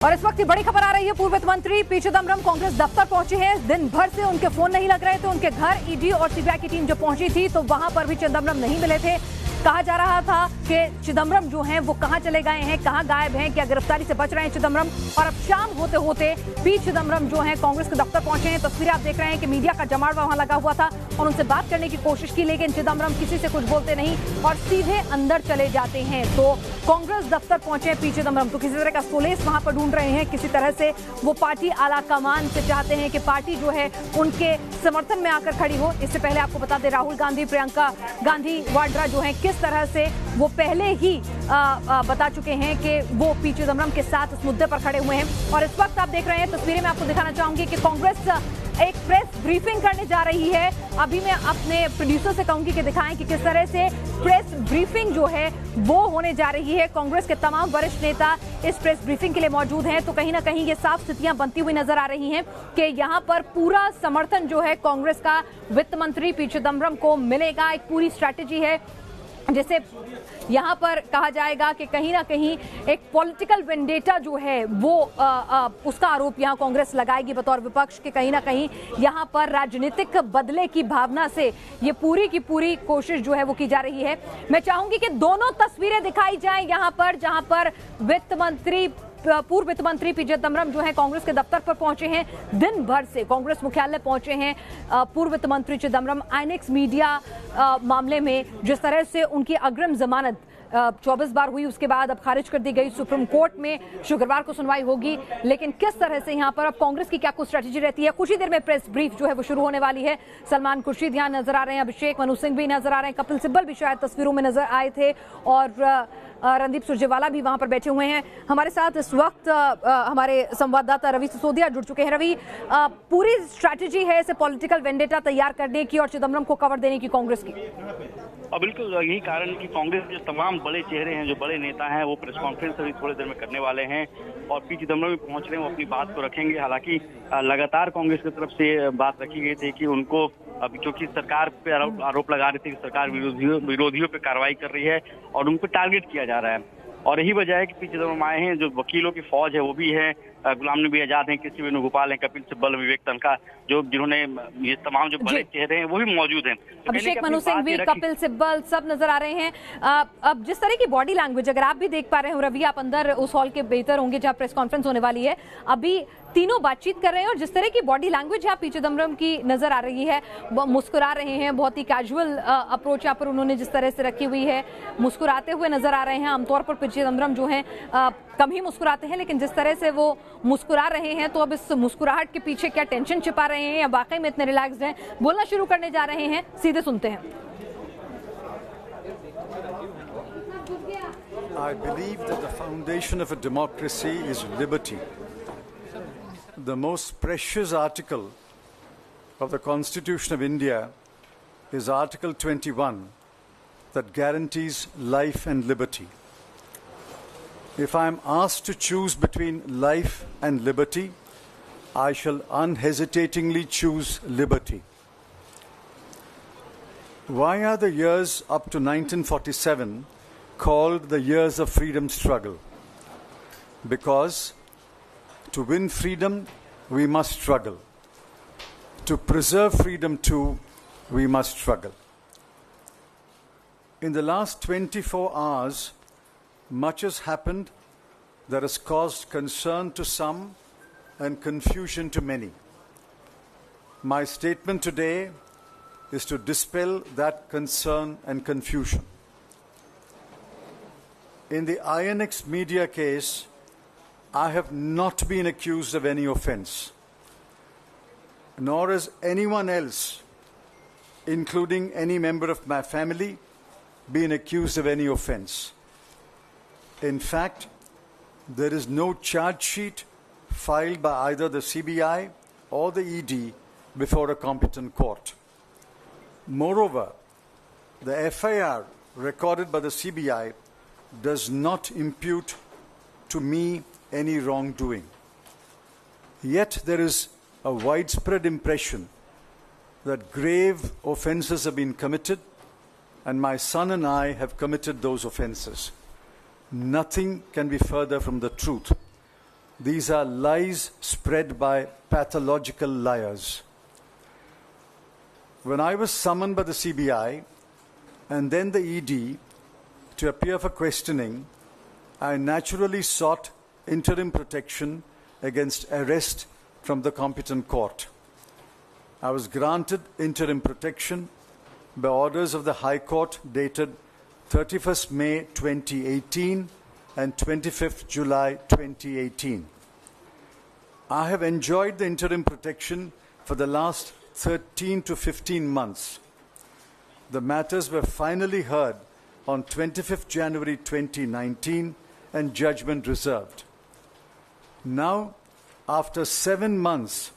और इस वक्त की बड़ी खबर आ रही है। पूर्व वित्त मंत्री पी चिदम्बरम कांग्रेस दफ्तर पहुंचे हैं। दिन भर से उनके फोन नहीं लग रहे थे। उनके घर ईडी और सीबीआई की टीम जो पहुंची थी तो वहां पर भी चिदम्बरम नहीं मिले थे। कहा जा रहा था कि चिदम्बरम जो हैं वो कहां चले गए हैं, कहां गायब हैं, क्या गिरफ्तारी से बच रहे हैं चिदम्बरम। और अब शाम होते होते पी चिदम्बरम जो हैं कांग्रेस के दफ्तर पहुंचे हैं। तस्वीरें आप देख रहे हैं कि मीडिया का जमावड़ा वहां लगा हुआ था और उनसे बात करने की कोशिश की, लेकिन चिदम्बरम किसी से कुछ बोलते नहीं और सीधे अंदर चले जाते हैं। तो कांग्रेस दफ्तर पहुंचे पी चिदम्बरम तो किसी तरह का सोलेस वहां पर ढूंढ रहे हैं। किसी तरह से वो पार्टी आला कमान से चाहते हैं कि पार्टी जो है उनके समर्थन में आकर खड़ी हो। इससे पहले आपको बता दें राहुल गांधी, प्रियंका गांधी वाड्रा जो है किस तरह से वो पहले ही बता चुके हैं कि वो पी चिदम्बरम के साथ इस मुद्दे पर खड़े हुए हैं। और इस वक्त आप देख रहे हैं तस्वीरें में आपको दिखाना चाहूंगी कि कांग्रेस एक प्रेस ब्रीफिंग करने जा रही है। अभी मैं अपने प्रोड्यूसर से कहूंगी कि दिखाएं कि किस तरह से प्रेस ब्रीफिंग जो है वो होने जा रही है। कांग्रेस के तमाम वरिष्ठ नेता इस प्रेस ब्रीफिंग के लिए मौजूद हैं। तो कहीं ना कहीं ये साफ स्थितियां बनती हुई नजर आ रही हैं कि यहाँ पर पूरा समर्थन जो है कांग्रेस का वित्त मंत्री पी चिदम्बरम को मिलेगा। एक पूरी स्ट्रैटेजी है जिसे यहाँ पर कहा जाएगा कि कहीं ना कहीं एक पॉलिटिकल वेंडेटा जो है वो उसका आरोप यहाँ कांग्रेस लगाएगी बतौर विपक्ष के। कहीं ना कहीं यहाँ पर राजनीतिक बदले की भावना से ये पूरी की पूरी कोशिश जो है वो की जा रही है। मैं चाहूंगी कि दोनों तस्वीरें दिखाई जाएं यहाँ पर, जहाँ पर पूर्व वित्त मंत्री पी चिदम्बरम जो है कांग्रेस के दफ्तर पर पहुंचे हैं। दिन भर से कांग्रेस मुख्यालय पहुंचे हैं पूर्व वित्त मंत्री चिदम्बरम। आईएनएक्स मीडिया मामले में जिस तरह से उनकी अग्रिम जमानत 24 बार हुई, उसके बाद अब खारिज कर दी गई। सुप्रीम कोर्ट में शुक्रवार को सुनवाई होगी, लेकिन किस तरह से यहाँ पर अब कांग्रेस की क्या कुछ स्ट्रेटेजी रहती है। कुछ ही देर में प्रेस ब्रीफ जो है वो शुरू होने वाली है। सलमान खुर्शीद यहाँ नजर आ रहे हैं, अभिषेक मनु सिंह भी नजर आ रहे हैं, कपिल सिब्बल भी शायद तस्वीरों में नजर आए थे और रणदीप सुरजेवाला भी वहां पर बैठे हुए हैं। हमारे साथ इस वक्त हमारे संवाददाता रवि सिसोदिया जुड़ चुके हैं। रवि, पूरी स्ट्रैटेजी है इसे पॉलिटिकल वेंडेटा तैयार करने की और चिदम्बरम को कवर देने की कांग्रेस की। और बिल्कुल यही कारण कि कांग्रेस के जो तमाम बड़े चेहरे हैं, जो बड़े नेता हैं, वो प्रेस कॉन्फ्रेंस अभी थोड़ी देर में करने वाले हैं और पी चिदम्बरम भी पहुंच रहे हैं, वो अपनी बात को रखेंगे। हालांकि लगातार कांग्रेस की तरफ से बात रखी गई थी कि उनको अभी क्योंकि सरकार पे आरोप लगा रही थी कि सरकार विरोधियों पे कार्रवाई कर रही है और उन पर टारगेट किया जा रहा है। और यही वजह है कि पी चिदम्बरम आए हैं। जो वकीलों की फौज है वो भी है, गुलाम नबी आजाद हैं, कृष्ण वेणुगोपाल हैं, कपिल सिब्बल, विवेक तनखा, जो जिन्होंने ये तमाम जो बड़े चेहरे हैं वो भी मौजूद हैं। तो अभिषेक मनु सिंह भी, कपिल सिब्बल सब नजर आ रहे हैं। अब जिस तरह की बॉडी लैंग्वेज अगर आप भी देख पा रहे हो रवि, आप अंदर उस हॉल के बेहतर होंगे जहाँ प्रेस कॉन्फ्रेंस होने वाली है, अभी तीनों बातचीत कर रहे हैं और जिस तरह की बॉडी लैंग्वेज यहाँ पी चिदम्बरम की नजर आ रही है, वो मुस्कुरा रहे हैं। बहुत ही कैजुअल अप्रोच यहाँ पर उन्होंने जिस तरह से रखी हुई है, मुस्कुराते हुए नजर आ रहे हैं। आमतौर पर पी चिदम्बरम जो है कम ही मुस्कुराते हैं, लेकिन जिस तरह से वो मुस्कुरा रहे हैं तो अब इस मुस्कुराहट के पीछे क्या टेंशन छिपा रहे हैं या वाकई में इतने रिलैक्स्ड हैं, बोलना शुरू करने जा रहे हैं। सीधे सुनते हैं। I believe that the foundation of a democracy is liberty. The most precious article of the Constitution of India is Article 21 that guarantees life and liberty. If I am asked to choose between life and liberty, I shall unhesitatingly choose liberty. Why are the years up to 1947 called the years of freedom struggle? Because to win freedom, we must struggle. To preserve freedom too, we must struggle. In the last 24 hours, much has happened that has caused concern to some and confusion to many. My statement today is to dispel that concern and confusion. In the INX media case, I have not been accused of any offense, nor has anyone else, including any member of my family, been accused of any offense. In fact, there is no charge sheet filed by either the CBI or the ED before a competent court. Moreover, the FIR recorded by the CBI does not impute to me any wrongdoing. Yet there is a widespread impression that grave offenses have been committed and my son and I have committed those offenses. Nothing can be further from the truth. These are lies spread by pathological liars. When I was summoned by the CBI and then the ED to appear for questioning, I naturally sought interim protection against arrest from the competent court. I was granted interim protection by orders of the High Court dated 31st May 2018 and 25th July 2018. I have enjoyed the interim protection for the last 13 to 15 months. The matters were finally heard on 25th January 2019 and judgment reserved. Now, after 7 months,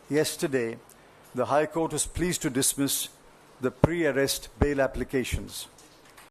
yesterday, the High Court was pleased to dismiss the pre-arrest bail applications.